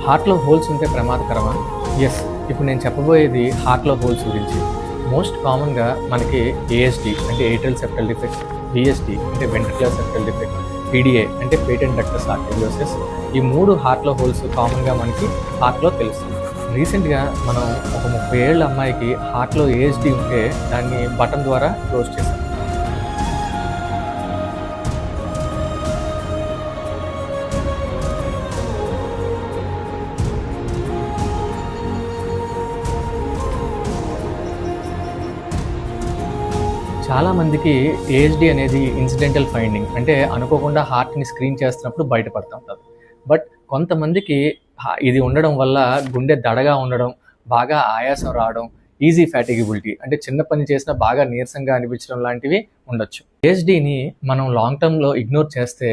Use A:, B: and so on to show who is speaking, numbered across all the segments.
A: హార్ట్‌లో హోల్స్ ఉంటే ప్రమాదకరమా? యెస్. ఇప్పుడు నేను చెప్పబోయేది హార్ట్‌లో హోల్స్ గురించి. మోస్ట్ కామన్‌గా మనకి ఏఎస్‌డి అంటే ఏట్రియల్ సెప్టల్ డిఫెక్ట్, వీఎస్‌డి అంటే వెంట్రిక్యులర్ సెప్టల్ డిఫెక్ట్, పీడీఏ అంటే పేటెంట్ డక్టస్ ఆర్టెరియోసిస్, ఈ 3 హార్ట్‌లో హోల్స్ కామన్‌గా మనకి హార్ట్‌లో తెలుస్తుంది. రీసెంట్‌గా మనం ఒక 30 ఏళ్ల అమ్మాయికి హార్ట్‌లో ఏఎస్‌డి ఉంటే దాన్ని బటన్ ద్వారా క్లోజ్ చేశాం. చాలా మందికి ఏఎస్‌డి అనేది ఇన్సిడెంటల్ ఫైండింగ్. అంటే అనుకోకుండా హార్ట్‌ని స్క్రీన్ చేస్తున్నప్పుడు బయటపడతా ఉంటది. బట్ కొంతమందికి ఇది ఉండడం వల్ల గుండె దడగా ఉండడం, బాగా ఆయాసం రావడం, ఈజీ ఫ్యాటిగబిలిటీ అంటే చిన్న పని చేసినా బాగా నీరసంగా అనిపించడం లాంటివి ఉండొచ్చు. ఏఎస్‌డిని మనం లాంగ్ టర్మ్‌లో ఇగ్నోర్ చేస్తే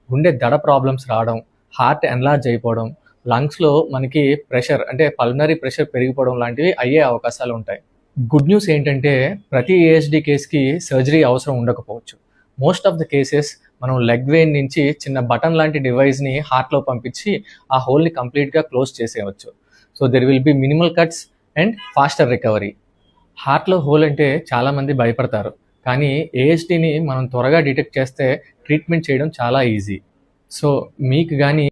A: గుండె దడ ప్రాబ్లమ్స్ రావడం, హార్ట్ ఎన్లార్జ్ అయిపోవడం, లంగ్స్‌లో మనకి ప్రెషర్ అంటే పల్మనరీ ప్రెషర్ పెరిగిపోవడం లాంటివి అయ్యే అవకాశాలు ఉంటాయి. గుడ్ న్యూస్ ఏంటంటే ప్రతి ఏఎస్‌డి కేస్‌కి సర్జరీ అవసరం ఉండకపోవచ్చు. మోస్ట్ ఆఫ్ ద కేసెస్ మనం లెగ్ వెయిన్ నుంచి చిన్న బటన్ లాంటి డివైస్‌ని హార్ట్‌లో పంపించి ఆ హోల్‌ని కంప్లీట్‌గా క్లోజ్ చేసేయవచ్చు. So there will be minimal cuts and faster recovery. హార్ట్‌లో హోల్ అంటే చాలామంది భయపడతారు. కానీ ఏఎస్‌డిని మనం త్వరగా డిటెక్ట్ చేస్తే ట్రీట్మెంట్ చేయడం చాలా ఈజీ. సో మీకు గాని